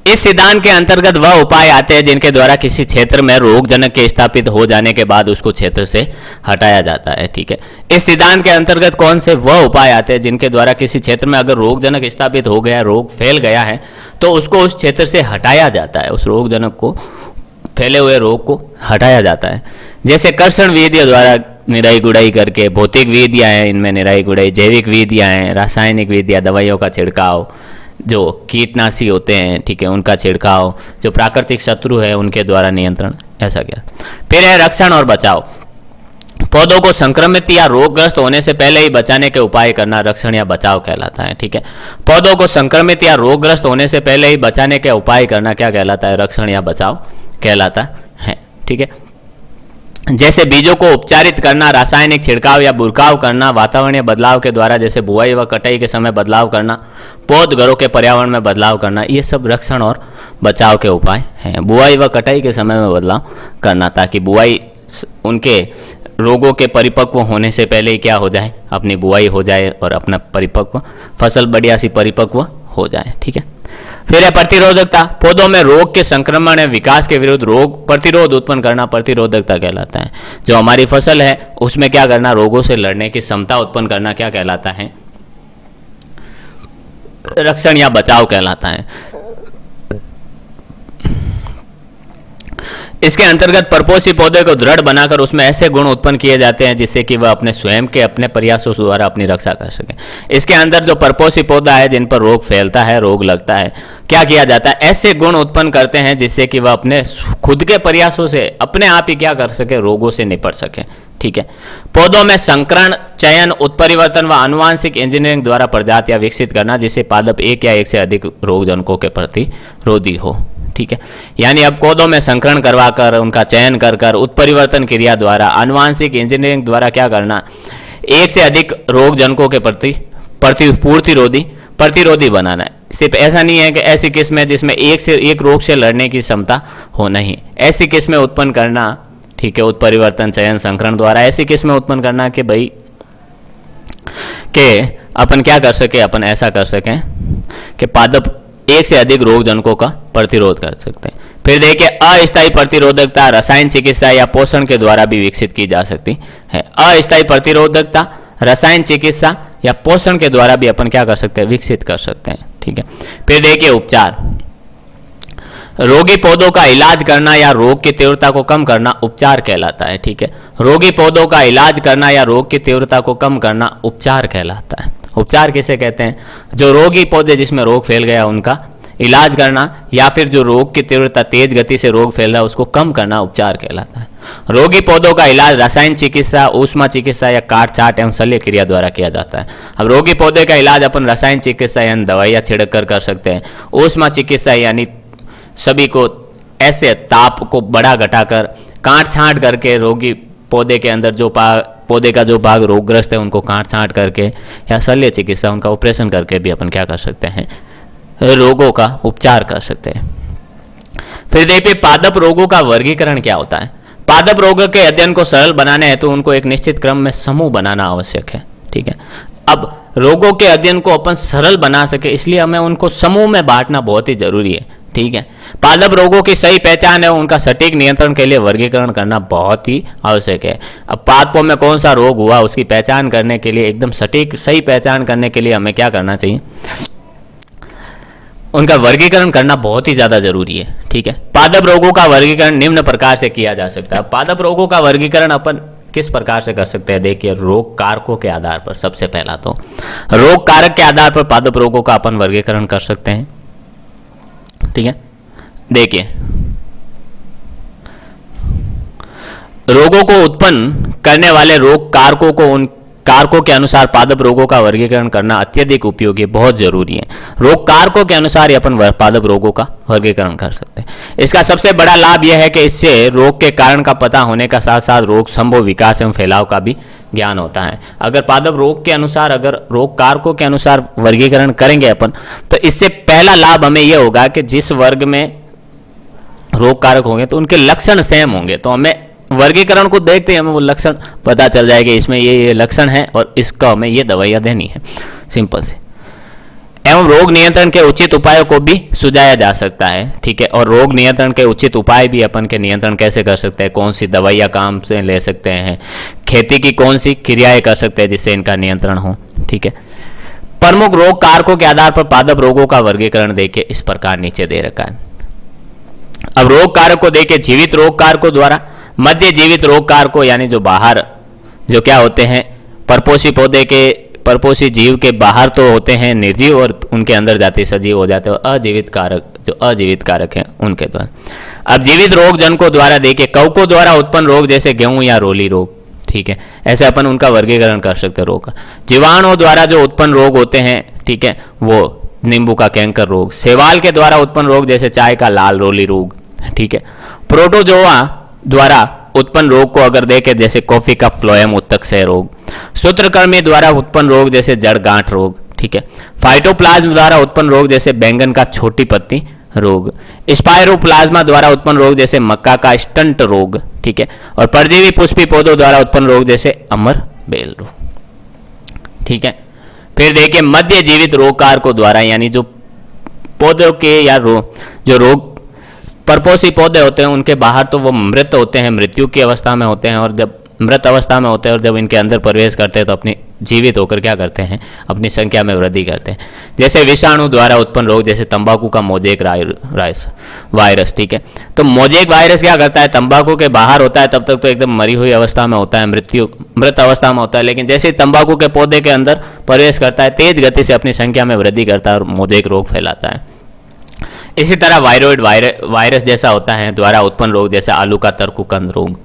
इस सिद्धांत के अंतर्गत वह उपाय आते हैं जिनके द्वारा किसी क्षेत्र में रोगजनक के स्थापित हो जाने के बाद उसको क्षेत्र से हटाया जाता है। ठीक है, इस सिद्धांत के अंतर्गत कौन से वह उपाय आते हैं जिनके द्वारा किसी क्षेत्र में अगर रोगजनक स्थापित हो गया, रोग फैल गया है, तो उसको उस क्षेत्र से हटाया जाता है, उस रोगजनक को, फैले हुए रोग को हटाया जाता है। जैसे कर्षण विधि द्वारा निराई गुड़ाई करके, भौतिक विधियाँ हैं इनमें निराई गुड़ाई, जैविक विधियाँ हैं, रासायनिक विधियाँ, दवाइयों का छिड़काव, जो कीटनाशी होते हैं, ठीक है, उनका छिड़काव, जो प्राकृतिक शत्रु है उनके द्वारा नियंत्रण, ऐसा क्या। फिर है रक्षण और बचाव। पौधों को संक्रमित या रोगग्रस्त होने से पहले ही बचाने के उपाय करना रक्षण या बचाव कहलाता है, ठीक है। पौधों को संक्रमित या रोगग्रस्त होने से पहले ही बचाने के उपाय करना क्या कहलाता है, रक्षण या बचाव कहलाता है, ठीक है। जैसे बीजों को उपचारित करना, रासायनिक छिड़काव या बुरकाव करना, वातावरणीय बदलाव के द्वारा जैसे बुआई व कटाई के समय बदलाव करना, पौध घरों के पर्यावरण में बदलाव करना, ये सब रक्षण और बचाव के उपाय हैं। बुआई व कटाई के समय में बदलाव करना, ताकि बुआई उनके रोगों के परिपक्व होने से पहले ही क्या हो जाए, अपनी बुआई हो जाए और अपना परिपक्व फसल बढ़िया सी परिपक्व हो जाए, ठीक है। फिर है प्रतिरोधकता। पौधों में रोग के संक्रमण या विकास के विरुद्ध रोग प्रतिरोध उत्पन्न करना प्रतिरोधकता कहलाता है। जो हमारी फसल है उसमें क्या करना, रोगों से लड़ने की क्षमता उत्पन्न करना क्या कहलाता है, रक्षण या बचाव कहलाता है। इसके अंतर्गत परपोषी पौधे को दृढ़ बनाकर उसमें ऐसे गुण उत्पन्न किए जाते हैं जिससे कि वह अपने स्वयं के अपने प्रयासों द्वारा अपनी रक्षा कर सके। इसके अंदर जो परपोषी पौधा है जिन पर रोग फैलता है, रोग लगता है, क्या किया जाता है, ऐसे गुण उत्पन्न करते हैं जिससे कि वह अपने खुद के प्रयासों से अपने आप ही क्या कर सके, रोगों से निपट सके, ठीक है। पौधों में संकरण, चयन, उत्परिवर्तन व आनुवांशिक इंजीनियरिंग द्वारा प्रजातियां विकसित करना जिससे पादप एक या एक से अधिक रोगजनकों के प्रतिरोधी हो, ठीक है। यानी अब पौधों में संकरण करवाकर, उनका चयन कर कर, उत्परिवर्तन क्रिया द्वारा, आनुवांशिक इंजीनियरिंग द्वारा क्या करना, एक से अधिक रोगजनकों के प्रति प्रतिरोधी बनाना है। सिर्फ ऐसा नहीं है कि ऐसी किस्म है जिसमें एक से एक रोग से लड़ने की क्षमता हो, नहीं, ऐसी किस्में उत्पन्न करना, ठीक है, उत्परिवर्तन, चयन, संकरण द्वारा ऐसी किस्में उत्पन्न करना कि भाई के अपन क्या कर सके, अपन ऐसा कर सकें कि पादप एक से अधिक रोगजनकों का प्रतिरोध कर सकते हैं। फिर देखिए अस्थायी प्रतिरोधकता रसायन चिकित्सा या पोषण के द्वारा भी विकसित की जा सकती है। अस्थायी प्रतिरोधकता रसायन चिकित्सा या पोषण के द्वारा भी अपन क्या कर सकते हैं, विकसित कर सकते हैं, ठीक है। फिर देखिए उपचार। रोगी पौधों का इलाज करना या रोग की तीव्रता को कम करना उपचार कहलाता है, ठीक है। रोगी पौधों का इलाज करना या रोग की तीव्रता को कम करना उपचार कहलाता है। उपचार किसे कहते हैं, जो रोगी पौधे जिसमें रोग फैल गया उनका इलाज करना या फिर जो रोग की तीव्रता तेज गति से रोग फैल रहा है उसको कम करना उपचार कहलाता है। रोगी पौधों का इलाज रासायनिक चिकित्सा, ऊष्मा चिकित्सा या काट छाट एवं शल्य क्रिया द्वारा किया जाता है। अब रोगी पौधे का इलाज अपन रासायनिक चिकित्सा यानी दवाइयाँ छिड़क कर सकते हैं। ऊष्मा चिकित्सा यानी सभी को ऐसे ताप को बढ़ा घटाकर काट छांट करके रोगी पौधे के अंदर जो पौधे का जो भाग रोगग्रस्त है उनको काट छांट करके, या शल्य चिकित्सा उनका ऑपरेशन करके भी अपन क्या कर सकते हैं, रोगों का उपचार कर सकते हैं। फिर देखिए पादप रोगों का वर्गीकरण क्या होता है। पादप रोगों के अध्ययन को सरल बनाने हेतु तो उनको एक निश्चित क्रम में समूह बनाना आवश्यक है, ठीक है। अब रोगों के अध्ययन को अपन सरल बना सके इसलिए हमें उनको समूह में बांटना बहुत ही जरूरी है, ठीक है। पादप रोगों की सही पहचान है, उनका सटीक नियंत्रण के लिए वर्गीकरण करना बहुत ही आवश्यक है। अब पादपों में कौन सा रोग हुआ उसकी पहचान करने के लिए, एकदम सटीक सही पहचान करने के लिए हमें क्या करना चाहिए, उनका वर्गीकरण करना बहुत ही ज़्यादा जरूरी है, ठीक है। पादप रोगों का वर्गीकरण निम्न प्रकार से किया जा सकता है। पादप रोगों का वर्गीकरण अपन किस प्रकार से कर सकते हैं, देखिए रोग कारकों के आधार पर। सबसे पहला तो रोग कारक के आधार पर पादप रोगों का अपन वर्गीकरण कर सकते हैं, ठीक है। देखिए रोगों को उत्पन्न करने वाले रोग कारकों को उन कारकों के अनुसार पादप रोगों का वर्गीकरण करना अत्यधिक उपयोगी, बहुत जरूरी है। रोग कारकों के अनुसार ही अपन पादप रोगों का वर्गीकरण कर सकते हैं। इसका सबसे बड़ा लाभ यह है कि इससे रोग के कारण का पता होने का साथ साथ रोग संभव विकास एवं फैलाव का भी ज्ञान होता है। अगर पादप रोग के अनुसार, अगर रोग कारकों के अनुसार वर्गीकरण करेंगे अपन, तो इससे पहला लाभ हमें यह होगा कि जिस वर्ग में रोग कारक होंगे तो उनके लक्षण सेम होंगे, तो हमें वर्गीकरण को देखते ही हमें वो लक्षण पता चल जाएगा, इसमें ये लक्षण है और इसका हमें ये दवाइयाँ देनी है, सिंपल से। एवं रोग नियंत्रण के उचित उपायों को भी सुझाया जा सकता है, ठीक है। और रोग नियंत्रण के उचित उपाय भी अपन के नियंत्रण कैसे कर सकते हैं, कौन सी दवाइयाँ काम से ले सकते हैं, खेती की कौन सी क्रियाएं कर सकते हैं जिससे इनका नियंत्रण हो, ठीक है। प्रमुख रोग कारकों के आधार पर पादप रोगों का वर्गीकरण देखिए इस प्रकार नीचे दे रखा है। अब रोग कारक को देखिए जीवित रोग कारकों द्वारा, मध्य जीवित रोग कारकों यानी जो बाहर जो क्या होते हैं, परपोषी पौधे के, परपोषी जीव के बाहर तो होते हैं निर्जीव और उनके अंदर जाते सजीव हो जाते हैं, और अजीवित कारक, जो अजीवित कारक हैं उनके द्वारा। अब जीवित रोग जनकों द्वारा देखिए, कवकों द्वारा उत्पन्न रोग जैसे गेहूं या रोली रोग, ठीक है, ऐसे अपन उनका वर्गीकरण कर सकते हैं रोग का। जीवाणुओं द्वारा जो उत्पन्न रोग होते हैं, ठीक है, वो नींबू का कैंकर रोग। शैवाल के द्वारा उत्पन्न रोग जैसे चाय का लाल रोली रोग, ठीक है। प्रोटोजोआ द्वारा उत्पन्न रोग को अगर देखें जैसे कॉफी का फ्लोएम उत्तकसय रोग। सूत्रकृमि द्वारा उत्पन्न रोग जैसे जड़ गांठ रोग, ठीक है। फाइटोप्लाज्म द्वारा उत्पन्न रोग जैसे बैंगन का छोटी पत्ती रोग। स्पाइरोप्लाज्मा द्वारा उत्पन्न रोग जैसे मक्का का स्टंट रोग, ठीक है। और परजीवी पुष्पी पौधों द्वारा उत्पन्न रोग जैसे अमर बेल रोग, ठीक है। फिर देखिए मध्य जीवित रोगकारकों द्वारा, यानी जो पौधों के या जो रोग परपोषी पौधे होते हैं उनके बाहर तो वो मृत होते हैं, मृत्यु की अवस्था में होते हैं, और जब मृत अवस्था में होते हैं और जब इनके अंदर प्रवेश करते हैं तो अपनी जीवित होकर क्या करते हैं, अपनी संख्या में वृद्धि करते हैं। जैसे विषाणु द्वारा उत्पन्न रोग जैसे तंबाकू का मोजेक वायरस, ठीक है। तो मोजेक वायरस क्या करता है, तंबाकू के बाहर होता है तब तक तो एकदम मरी हुई अवस्था में होता है, मृत अवस्था में होता है, लेकिन जैसे तंबाकू के पौधे के अंदर प्रवेश करता है तेज गति से अपनी संख्या में वृद्धि करता है और मोजेक रोग फैलाता है। इसी तरह वायरोइड वायरस जैसा होता है द्वारा उत्पन्न रोग जैसे आलू का तरकुकंद रोग,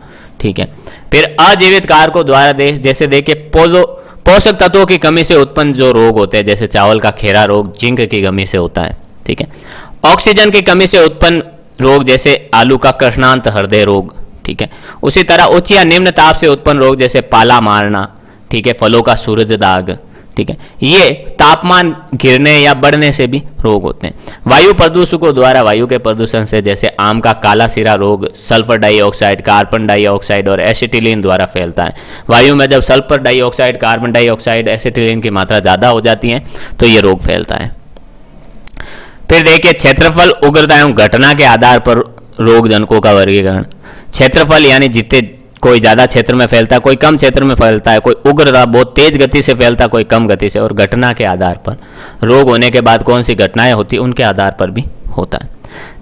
ठीक है। फिर अजीवित कारकों द्वारा जैसे देखिए पोषक तत्वों की कमी से उत्पन्न जो रोग होते हैं जैसे चावल का खेरा रोग जिंक की कमी से होता है, ठीक है। ऑक्सीजन की कमी से उत्पन्न रोग जैसे आलू का कृष्णांत हृदय रोग, ठीक है। उसी तरह उच्च या निम्न ताप से उत्पन्न रोग जैसे पाला मारना, ठीक है, फलों का सूरज दाग, ठीक है। ये तापमान गिरने या बढ़ने से भी रोग होते हैं। वायु प्रदूषकों द्वारा वायु के प्रदूषण से जैसे आम का काला सिरा रोग सल्फर डाइऑक्साइड, कार्बन डाइऑक्साइड और एसिटिलीन द्वारा फैलता है। वायु में जब sulphur dioxide, carbon dioxide, acetylene की मात्रा ज़्यादा हो जाती है तो ये रोग फैलता है। फिर देखिए क्षेत्रफल, उग्रता एवं घटना के आधार पर रोग जनकों का वर्गीकरण। क्षेत्रफल यानी जितने कोई ज़्यादा क्षेत्र में फैलता है, कोई कम क्षेत्र में फैलता है, कोई उग्रता बहुत तेज गति से फैलता है, कोई कम गति से, और घटना के आधार पर रोग होने के बाद कौन सी घटनाएं होती है उनके आधार पर भी होता है।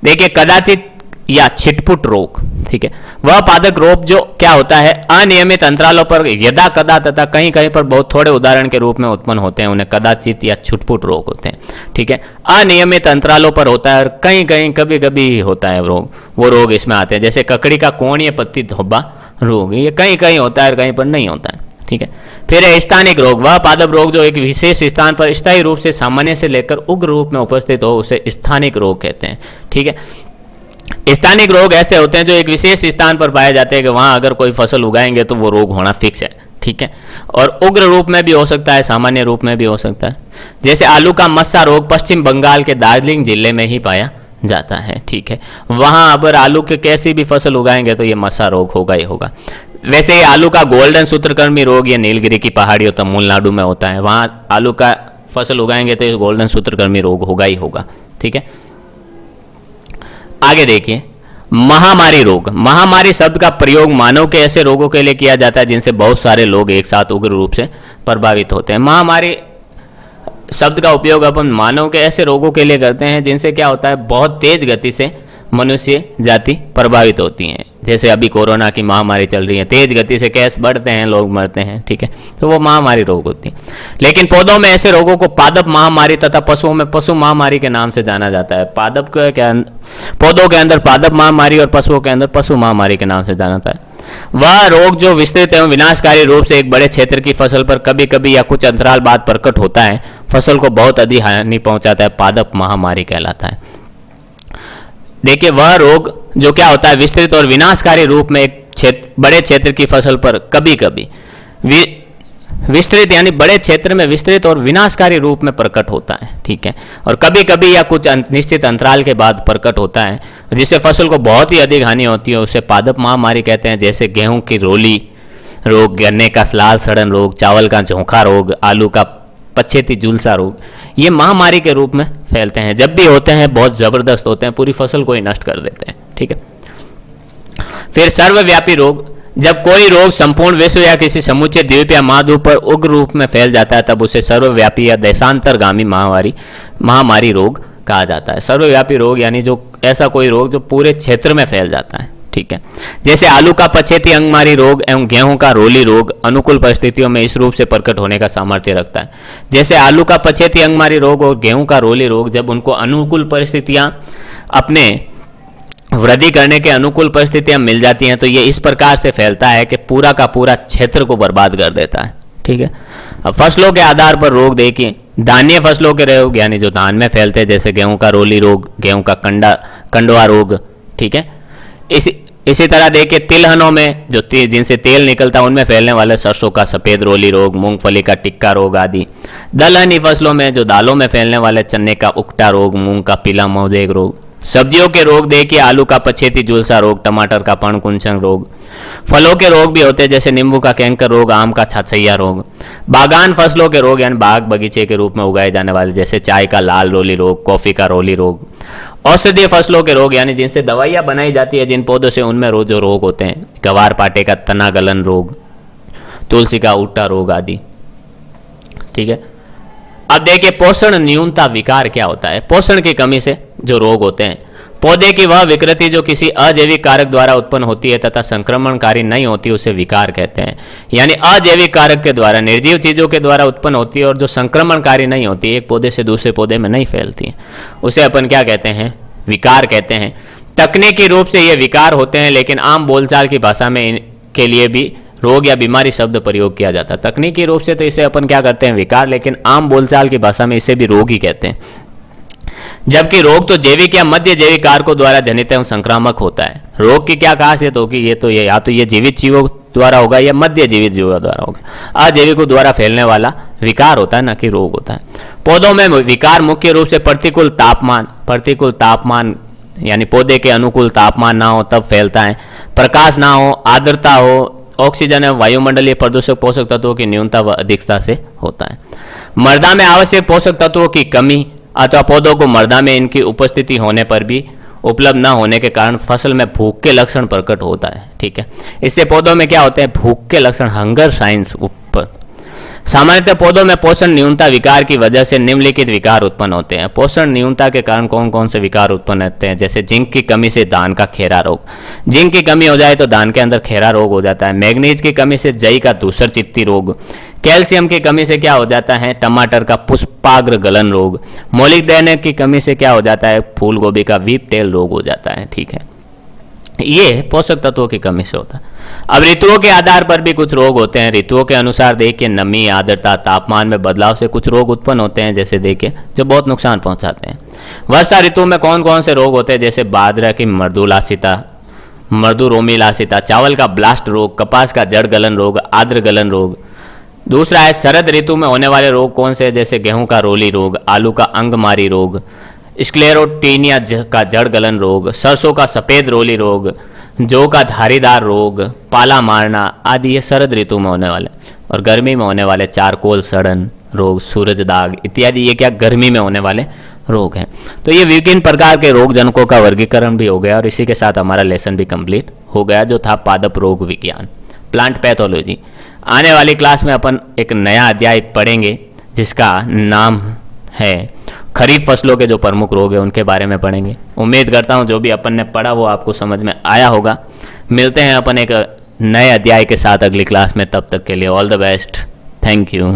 देखिए कदाचित या छिटपुट रोग, ठीक है, वह पादक रोग जो क्या होता है अनियमित अंतरालों पर यदा कदा तथा कहीं कहीं पर बहुत थोड़े उदाहरण के रूप में उत्पन्न होते हैं, उन्हें कदाचित या छुटपुट रोग होते हैं, ठीक है। अनियमित अंतरालों पर होता है और कहीं कहीं कभी कभी होता है रोग, वो रोग इसमें आते हैं। जैसे ककड़ी का कोणीय पत्ती धब्बा रोग, ये कहीं कहीं होता है और कहीं पर नहीं होता है, ठीक है। फिर है स्थानिक रोग, वह पादप रोग जो एक विशेष स्थान पर स्थायी रूप से सामान्य से लेकर उग्र रूप में उपस्थित हो, उसे स्थानिक रोग कहते हैं, ठीक है। स्थानिक रोग ऐसे होते हैं जो एक विशेष स्थान पर पाए जाते हैं कि वहाँ अगर कोई फसल उगाएंगे तो वो रोग होना फिक्स है, ठीक है। और उग्र रूप में भी हो सकता है, सामान्य रूप में भी हो सकता है। जैसे आलू का मस्सा रोग पश्चिम बंगाल के दार्जिलिंग जिले में ही पाया जाता है, ठीक है। वहाँ अगर आलू के कैसी भी फसल उगाएंगे तो ये मस्सा रोग होगा ही होगा। वैसे ही आलू का गोल्डन सूत्रकृमि रोग ये नीलगिरी की पहाड़ियों तमिलनाडु में होता है, वहाँ आलू का फसल उगाएंगे तो ये गोल्डन सूत्रकृमि रोग होगा ही होगा, ठीक है। आगे देखिए महामारी रोग। महामारी शब्द का प्रयोग मानव के ऐसे रोगों के लिए किया जाता है जिनसे बहुत सारे लोग एक साथ उग्र रूप से प्रभावित होते हैं। महामारी शब्द का उपयोग अपन मानव के ऐसे रोगों के लिए करते हैं जिनसे क्या होता है बहुत तेज गति से मनुष्य जाति प्रभावित होती हैं। जैसे अभी कोरोना की महामारी चल रही है, तेज गति से केस बढ़ते हैं, लोग मरते हैं, ठीक है, तो वो महामारी रोग होती है। लेकिन पौधों में ऐसे रोगों को पादप महामारी तथा पशुओं में पशु महामारी के नाम से जाना जाता है। पादप के पौधों के अंदर पादप महामारी और पशुओं के अंदर पशु महामारी के नाम से जाना जाता है। वह रोग जो विस्तृत एवं विनाशकारी रूप से एक बड़े क्षेत्र की फसल पर कभी कभी या कुछ अंतराल बाद प्रकट होता है, फसल को बहुत अधिक हानि पहुंचाता है, पादप महामारी कहलाता है। देखिए वह रोग जो क्या होता है विस्तृत और विनाशकारी रूप में एक बड़े क्षेत्र की फसल पर कभी कभी विस्तृत यानी बड़े क्षेत्र में विस्तृत और विनाशकारी रूप में प्रकट होता है, ठीक है, और कभी कभी या कुछ निश्चित अंतराल के बाद प्रकट होता है जिससे फसल को बहुत ही अधिक हानि होती है, उसे पादप महामारी कहते हैं। जैसे गेहूं की रोली रोग, गन्ने का लाल सड़न रोग, चावल का झोंका रोग, आलू का पछेती झुलसा रोग, ये महामारी के रूप में फैलते हैं। जब भी होते हैं बहुत ज़बरदस्त होते हैं, पूरी फसल को ही नष्ट कर देते हैं, ठीक है। फिर सर्वव्यापी रोग, जब कोई रोग संपूर्ण विश्व या किसी समूचे द्वीप या महाद्वीप पर उग्र रूप में फैल जाता है तब उसे सर्वव्यापी या देशांतरगामी महामारी रोग कहा जाता है। सर्वव्यापी रोग यानी जो ऐसा कोई रोग जो पूरे क्षेत्र में फैल जाता है, ठीक है। जैसे आलू का पछेती अंगमारी रोग एवं गेहूं का रोली रोग अनुकूल परिस्थितियों में इस रूप से प्रकट होने का सामर्थ्य रखता है। जैसे आलू का पछेती अंगमारी रोग और गेहूं का रोली रोग जब उनको अनुकूल परिस्थितियां अपने वृद्धि करने के अनुकूल परिस्थितियां मिल जाती हैं तो ये इस प्रकार से फैलता है कि पूरा का पूरा क्षेत्र को बर्बाद कर देता है, ठीक है। अब फसलों के आधार पर रोग देखिए, धान्य फसलों के रोग यानी जो धान में फैलते हैं, जैसे गेहूं का रोली रोग, गेहूं का कंडवा रोग, ठीक है। इसी तरह देखिए तिलहनों में जो जिनसे तेल निकलता है उनमें फैलने वाले सरसों का सफ़ेद रोली रोग, मूंगफली का टिक्का रोग आदि। दलहनी फसलों में जो दालों में फैलने वाले चने का उकटा रोग, मूंग का पीला मोजेक रोग। सब्जियों के रोग देखिए आलू का पछेती झुलसा रोग, टमाटर का पणकुंचन रोग। फलों के रोग भी होते हैं जैसे नींबू का कैंकर रोग, आम का छछैया रोग। बागान फसलों के रोग यानी बाग बगीचे के रूप में उगाए जाने वाले जैसे चाय का लाल रोली रोग, कॉफ़ी का रोली रोग। औषधीय फसलों के रोग यानी जिनसे दवाइयाँ बनाई जाती है जिन पौधों से, उनमें जो रोग होते हैं, गवार पाटे का तना गलन रोग, तुलसी का उल्टा रोग आदि, ठीक है। अब देखिए पोषण न्यूनता विकार क्या होता है। पोषण की कमी से जो रोग होते हैं, पौधे की वह विकृति जो किसी अजैविक कारक द्वारा उत्पन्न होती है तथा संक्रमणकारी नहीं होती उसे विकार कहते हैं। यानी अजैविक कारक के द्वारा, निर्जीव चीजों के द्वारा उत्पन्न होती है और जो संक्रमणकारी नहीं होती, एक पौधे से दूसरे पौधे में नहीं फैलती, उसे अपन क्या कहते हैं, विकार कहते हैं। तकनीकी रूप से ये विकार होते हैं लेकिन आम बोलचाल की भाषा में इनके लिए भी रोग या बीमारी शब्द प्रयोग किया जाता है। तकनीकी रूप से तो इसे अपन क्या करते हैं, विकार, लेकिन आम बोलचाल की भाषा में इसे भी रोग ही कहते हैं। जबकि रोग तो जैविक या मध्य जैविक कारकों द्वारा जनित एवं संक्रामक होता है। रोग की क्या खासियत होगी, ये तो या तो ये जीवित जीवों द्वारा होगा या मध्य जीवित जीवों द्वारा होगा। अजैविकों द्वारा फैलने वाला विकार होता है, न कि रोग होता है। पौधों में विकार मुख्य रूप से प्रतिकूल तापमान यानी पौधे के अनुकूल तापमान ना हो तब फैलता है, प्रकाश ना हो, आर्द्रता हो, ऑक्सीजन एवं वायुमंडलीय प्रदूषक पोषक तत्वों की न्यूनता व अधिकता से होता है। मृदा में आवश्यक पोषक तत्वों की कमी अथवा पौधों को मृदा में इनकी उपस्थिति होने पर भी उपलब्ध न होने के कारण फसल में भूख के लक्षण प्रकट होता है, ठीक है। इससे पौधों में क्या होते हैं, भूख के लक्षण, हंगर साइंस ऊपर। सामान्यतः पौधों में पोषण न्यूनता विकार की वजह से निम्नलिखित विकार उत्पन्न होते हैं। पोषण न्यूनता के कारण कौन कौन से विकार उत्पन्न होते हैं, जैसे जिंक की कमी से धान का खेरा रोग, जिंक की कमी हो जाए तो धान के अंदर खेरा रोग हो जाता है। मैग्नीज की कमी से जई का धूसर चित्ती रोग, कैल्शियम की कमी से क्या हो जाता है, टमाटर का पुष्पाग्र गलन रोग, मोलिब्डेनम की कमी से क्या हो जाता है, फूल गोभी का व्हीप टेल रोग हो जाता है, ठीक है। ये पोषक तत्वों की कमी से होता है। अब ऋतुओं के आधार पर भी कुछ रोग होते हैं। ऋतुओं के अनुसार देखिए नमी, आर्द्रता, तापमान में बदलाव से कुछ रोग उत्पन्न होते हैं, जैसे देखिए जो बहुत नुकसान पहुंचाते हैं। वर्षा ऋतु में कौन कौन से रोग होते हैं, जैसे बाजरा की मर्दूरोमिलासिता, चावल का ब्लास्ट रोग, कपास का जड़ गलन रोग, आर्द्र गलन रोग। दूसरा है शरद ऋतु में होने वाले रोग कौन से, जैसे गेहूं का रोली रोग, आलू का अंगमारी रोग, स्क्लेरोटीनिया का जड़ गलन रोग, सरसों का सफ़ेद रोली रोग, जौ का धारीदार रोग, पाला मारना आदि ये शरद ऋतु में होने वाले। और गर्मी में होने वाले चारकोल सड़न रोग, सूरज दाग इत्यादि ये क्या गर्मी में होने वाले रोग हैं। तो ये विभिन्न प्रकार के रोग जनकों का वर्गीकरण भी हो गया और इसी के साथ हमारा लेसन भी कंप्लीट हो गया, जो था पादप रोग विज्ञान, प्लांट पैथोलॉजी। आने वाली क्लास में अपन एक नया अध्याय पढ़ेंगे जिसका नाम है खरीफ फसलों के जो प्रमुख रोग हैं उनके बारे में पढ़ेंगे। उम्मीद करता हूँ जो भी अपन ने पढ़ा वो आपको समझ में आया होगा। मिलते हैं अपन एक नए अध्याय के साथ अगली क्लास में, तब तक के लिए all the best, thank you.